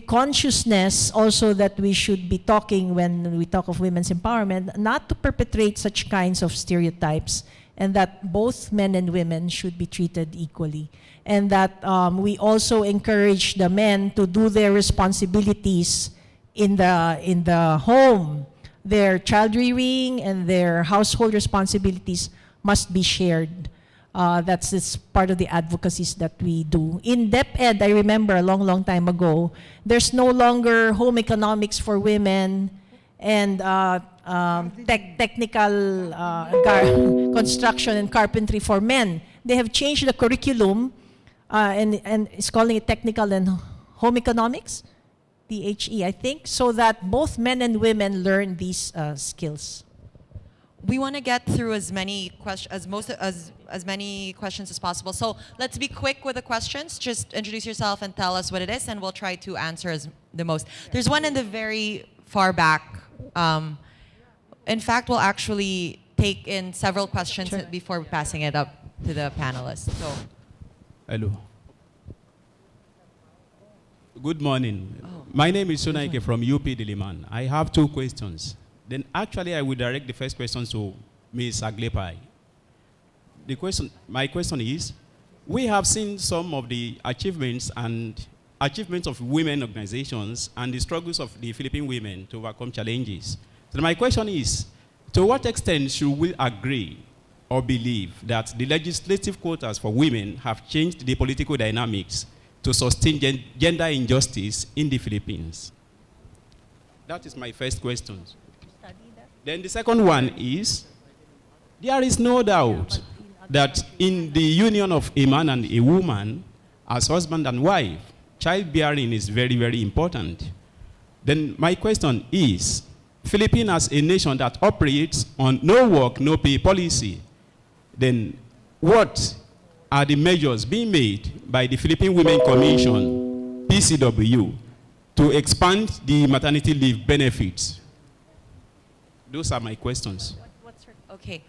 consciousness also that we should be talking when we talk of women's empowerment, not to perpetrate such kinds of stereotypes, and that both men and women should be treated equally. And that we also encourage the men to do their responsibilities in the home. Their child rearing and their household responsibilities must be shared. That's part of the advocacies that we do. In DepEd, I remember a long time ago, there's no longer home economics for women and technical construction and carpentry for men. They have changed the curriculum and is calling it technical and home economics, THE, I think, so that both men and women learn these skills. We want to get through as many questions as possible. So let's be quick with the questions. Just introduce yourself and tell us what it is, and we'll try to answer the most. There's one in the very far back. In fact, we'll actually take in several questions before passing it up to the panelists. So, hello. Good morning. My name is Sunaike from UP Diliman. I have two questions. Then actually I will direct the first question to Ms. Aglepai. My question is, we have seen some of the achievements of women organizations and the struggles of the Philippine women to overcome challenges. So my question is, to what extent should we agree or believe that the legislative quotas for women have changed the political dynamics to sustain gender injustice in the Philippines? That is my first question. Then the second one is, there is no doubt that in the union of a man and a woman, as husband and wife, childbearing is very, very important. Then my question is, Philippines as a nation that operates on no work, no pay policy, then what are the measures being made by the Philippine Women Commission, PCW, to expand the maternity leave benefits? Those are my questions. Okay.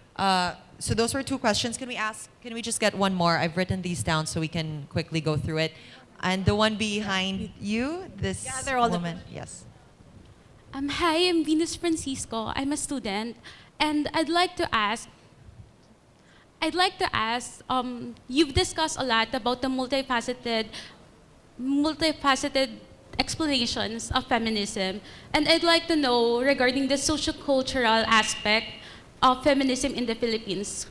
So those were 2 questions. Can we just get one more? I've written these down so we can quickly go through it. And the one behind you, this they're all the woman. Yes. Hi, I'm Venus Francisco. I'm a student, and I'd like to ask, you've discussed a lot about the multifaceted explanations of feminism, and I'd like to know regarding the sociocultural aspect of feminism in the Philippines.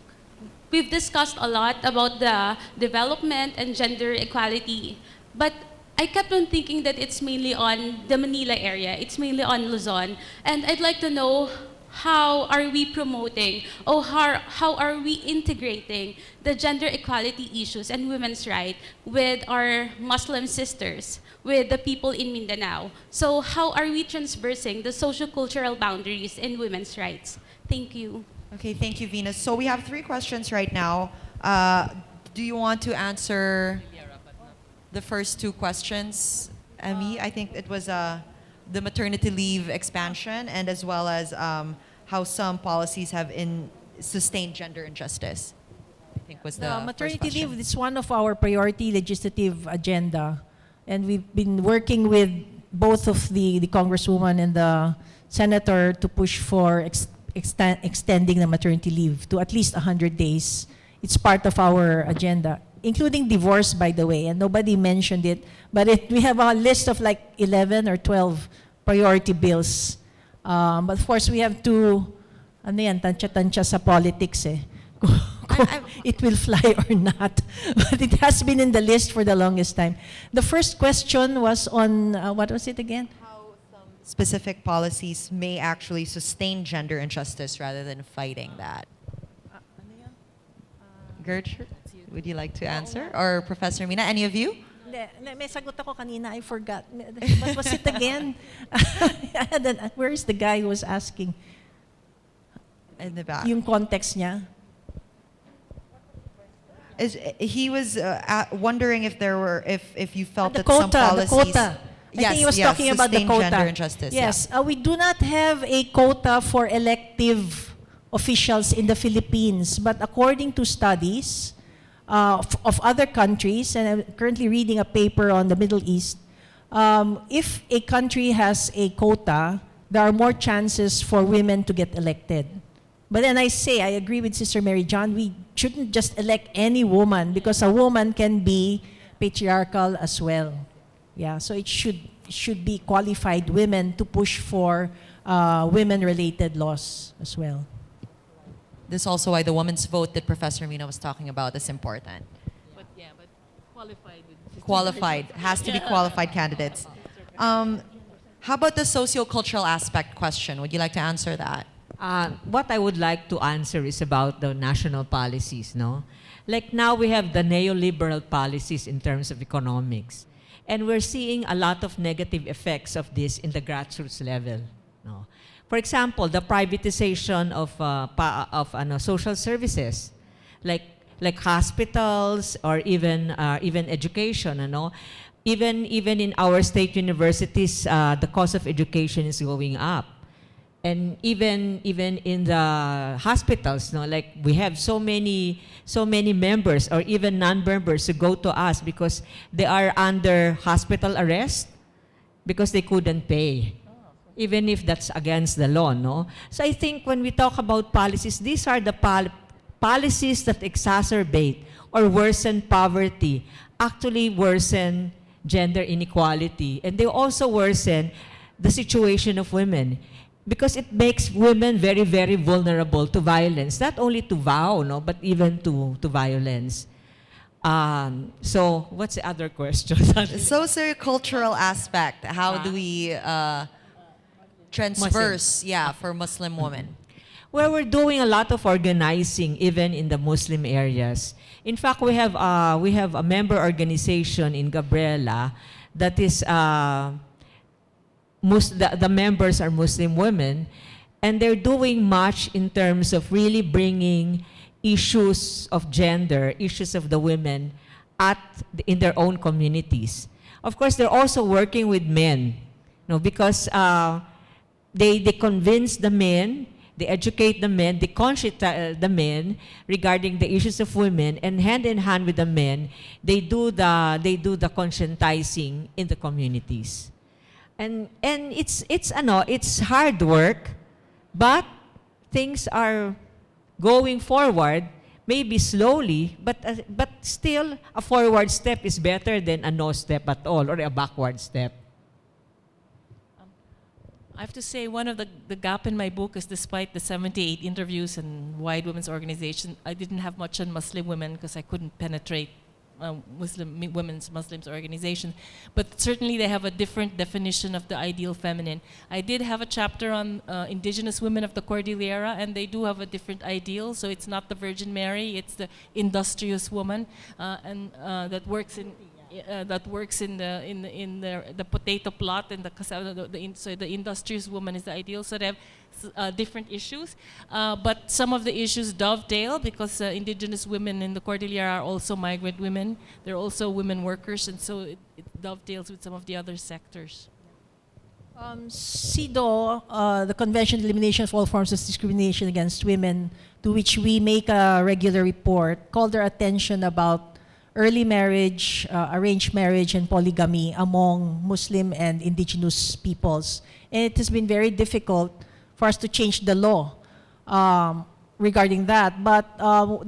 We've discussed a lot about the development and gender equality, but I kept on thinking that it's mainly on the Manila area, it's mainly on Luzon, and I'd like to know how are we promoting or how are we integrating the gender equality issues and women's rights with our Muslim sisters, with the people in Mindanao. So how are we transversing the sociocultural boundaries in women's rights? Thank you. Okay, thank you, Venus. So we have 3 questions right now. Do you want to answer the first 2 questions, Emmy? I think it was the maternity leave expansion and as well as how some policies have sustained gender injustice. I think was the maternity first question. leave is one of our priority legislative agenda, and we've been working with both of the congresswoman and the senator to push for extending the maternity leave to at least 100 days. It's part of our agenda, including divorce, by the way, and nobody mentioned it, but we have a list of like 11 or 12 priority bills. But of course, we have to, ano yan, tansya-tansya sa politics eh. It will fly or not. But it has been in the list for the longest time. The first question was on, what was it again? How some specific policies may actually sustain gender injustice rather than fighting that. Gertrude, would you like to answer? Or Professor Mina, any of you? May sagot ako kanina, I forgot. What was it again? Where is the guy who was asking? In the back. Yung context niya. He was wondering if there were, if you felt The that some policies. The quota. I think he was talking about the sustain quota. gender injustice. Yes, we do not have a quota for elective officials in the Philippines, but according to studies of other countries, and I'm currently reading a paper on the Middle East, if a country has a quota, there are more chances for women to get elected. But then I agree with Sister Mary John, we shouldn't just elect any woman because a woman can be patriarchal as well. Yeah, so it should be qualified women to push for women-related laws as well. This is also why the women's vote that Professor Mina was talking about is important. But qualified. Qualified. Has to be qualified candidates. How about the socio-cultural aspect question? Would you like to answer that? What I would like to answer is about the national policies, no? Like now we have the neoliberal policies in terms of economics. And we're seeing a lot of negative effects of this in the grassroots level, no? For example, the privatization of social services, like hospitals or even education, you know. Even in our state universities, the cost of education is going up. And even in the hospitals, no, like we have so many members or even non-members who go to us because they are under hospital arrest because they couldn't pay, even if that's against the law, no? So I think when we talk about policies, these are the policies that exacerbate or worsen poverty, actually worsen gender inequality, and they also worsen the situation of women. Because it makes women very, very vulnerable to violence, not only to vow, no, but even to violence. So what's the other question? Socio-cultural aspect. How do we transverse, for Muslim women? Well, we're doing a lot of organizing, even in the Muslim areas. In fact, we have a member organization in Gabriela that is. The members are Muslim women, and they're doing much in terms of really bringing issues of gender, issues of the women in their own communities. Of course, they're also working with men No, because they convince the men, they educate the men, they conscientize the men regarding the issues of women, and hand in hand with the men, they do the conscientizing in the communities. And it's hard work, but things are going forward, maybe slowly, but still a forward step is better than a no step at all or a backward step. I have to say, one of the gap in my book is, despite the 78 interviews and wide women's organization, I didn't have much on Muslim women because I couldn't penetrate Muslims organization. But certainly they have a different definition of the ideal feminine. I did have a chapter on indigenous women of the Cordillera, and they do have a different ideal. So it's not the Virgin Mary, it's the industrious woman, that works in the potato plot, and so the industrious woman is the ideal. So they have different issues, but some of the issues dovetail because indigenous women in the Cordillera are also migrant women. They're also women workers, and so it dovetails with some of the other sectors. CEDAW, the Convention on Elimination of All Forms of Discrimination Against Women, to which we make a regular report, called their attention about early marriage, arranged marriage, and polygamy among Muslim and indigenous peoples. And it has been very difficult for us to change the law regarding that. But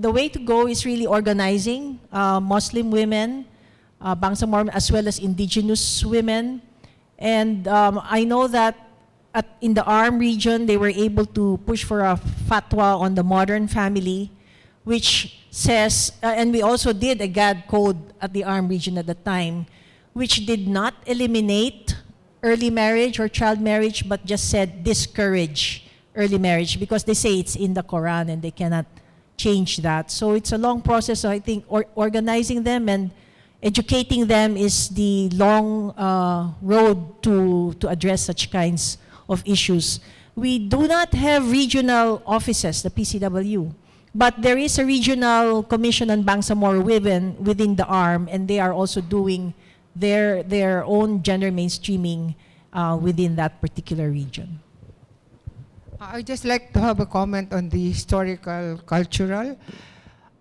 the way to go is really organizing Muslim women, Bangsamoro, as well as indigenous women. And I know that in the ARM region, they were able to push for a fatwa on the modern family, which says, and we also did a GAD code at the ARM region at the time, which did not eliminate early marriage or child marriage, but just said discourage early marriage, because they say it's in the Quran and they cannot change that. So it's a long process. So I think organizing them and educating them is the long road to address such kinds of issues. We do not have regional offices, the PCW, but there is a regional commission on Bangsamoro women within the ARM, and they are also doing their own gender mainstreaming within that particular region. I'd just like to have a comment on the historical, cultural.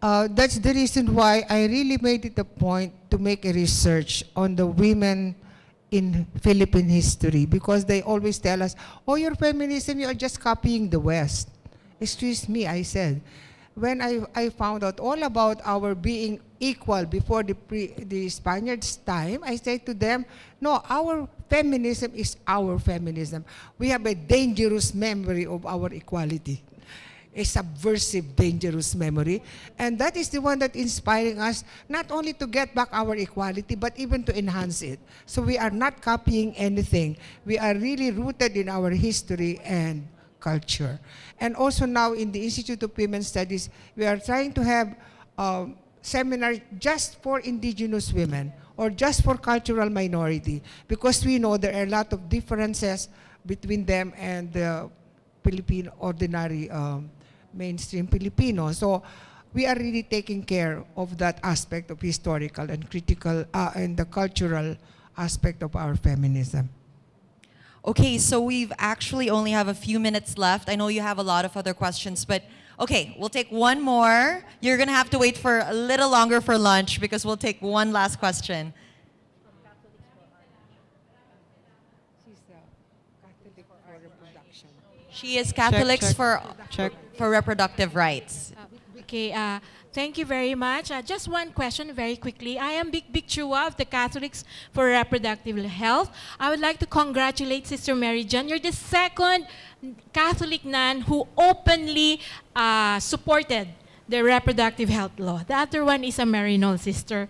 That's the reason why I really made it a point to make a research on the women in Philippine history, because they always tell us, oh, your feminism, you are just copying the West. Excuse me, I said. When I found out all about our being equal before the Spaniards' time, I said to them, no, our feminism is our feminism. We have a dangerous memory of our equality, a subversive, dangerous memory. And that is the one that inspiring us not only to get back our equality, but even to enhance it. So we are not copying anything. We are really rooted in our history and culture. And also now in the Institute of Women's Studies, we are trying to have seminars just for indigenous women or just for cultural minority, because we know there are a lot of differences between them and the Philippine ordinary mainstream Filipino. So we are really taking care of that aspect of historical and critical and the cultural aspect of our feminism. Okay, so we've actually only have a few minutes left. I know you have a lot of other questions, but okay, we'll take one more. You're going to have to wait for a little longer for lunch because we'll take one last question. She is Catholics for reproductive rights. Okay, thank you very much. Just one question very quickly. I am Big Chua of the Catholics for Reproductive Health. I would like to congratulate Sister Mary John. You're the second Catholic nun who openly supported the reproductive health law. The other one is a Marinol sister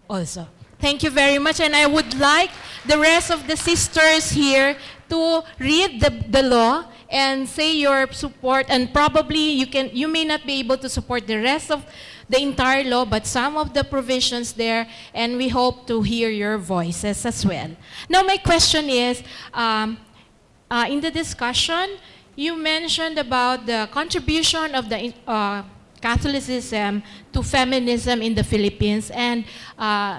also. Thank you very much, and I would like the rest of the sisters here to read the law and say your support, and probably you may not be able to support the rest of the entire law, but some of the provisions there, and we hope to hear your voices as well. Now my question is, in the discussion, you mentioned about the contribution of the Catholicism to feminism in the Philippines, and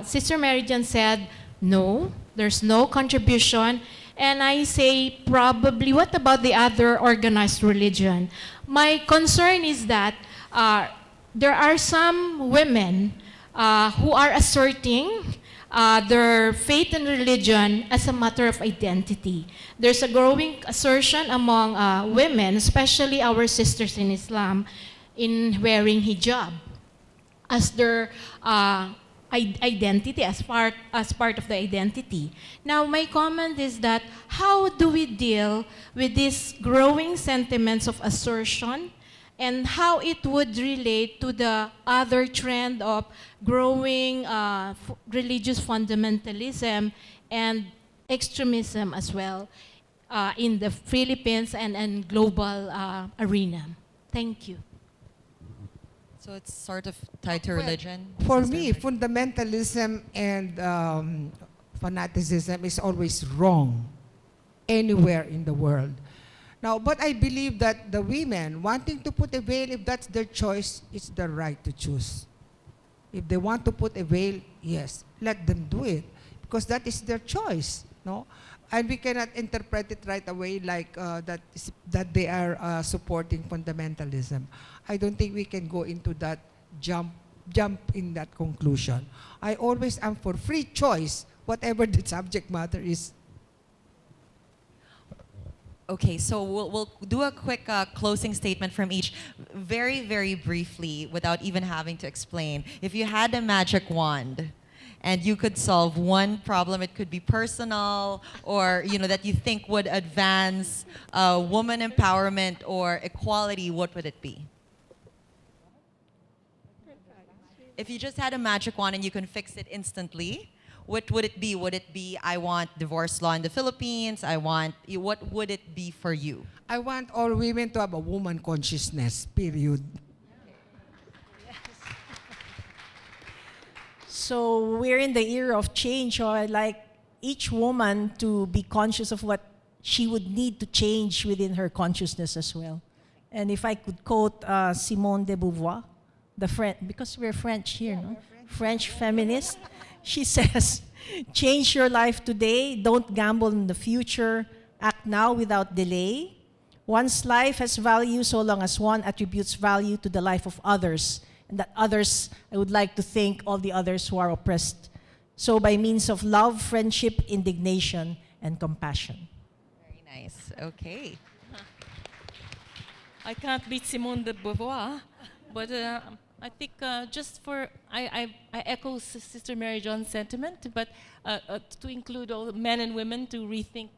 Sister Mary John said, no, there's no contribution, And I say probably, what about the other organized religion? My concern is that there are some women who are asserting their faith and religion as a matter of identity. There's a growing assertion among women, especially our sisters in Islam, in wearing hijab as their identity, as part of the identity. Now, my comment is that how do we deal with these growing sentiments of assertion, and how it would relate to the other trend of growing religious fundamentalism and extremism as well in the Philippines and global arena? Thank you. So it's sort of tied to religion? For Sister me, Mary? fundamentalism and fanaticism is always wrong anywhere in the world. Now, but I believe that the women wanting to put a veil, if that's their choice, it's their right to choose. If they want to put a veil, yes, let them do it, because that is their choice, no? And we cannot interpret it right away like that they are supporting fundamentalism. I don't think we can go into that jump in that conclusion. I always am for free choice, whatever the subject matter is. Okay, so we'll do a quick closing statement from each, very, very briefly, without even having to explain. If you had a magic wand and you could solve one problem, it could be personal or that you think would advance woman empowerment or equality, what would it be? If you just had a magic wand and you can fix it instantly, what would it be? Would it be, I want divorce law in the Philippines? What would it be for you? I want all women to have a woman consciousness, period. So we're in the era of change, so I'd like each woman to be conscious of what she would need to change within her consciousness as well. And if I could quote Simone de Beauvoir, because we're French here, no? French feminist, she says, change your life today, don't gamble in the future, act now without delay. One's life has value so long as one attributes value to the life of others. And that others, I would like to thank all the others who are oppressed. So by means of love, friendship, indignation, and compassion. Very nice. Okay. I can't beat Simone de Beauvoir, but I think I echo Sister Mary John's sentiment, but to include all men and women to rethink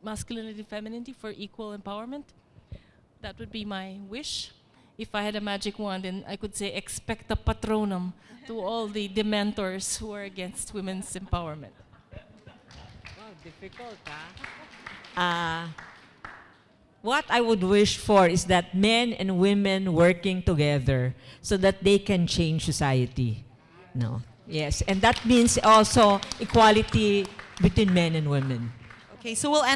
masculinity and femininity for equal empowerment. That would be my wish. If I had a magic wand, and I could say expecta patronum to all the dementors who are against women's empowerment. Wow, difficult, huh? What I would wish for is that men and women working together so that they can change society. No. Yes, and that means also equality between men and women. Okay, so we'll end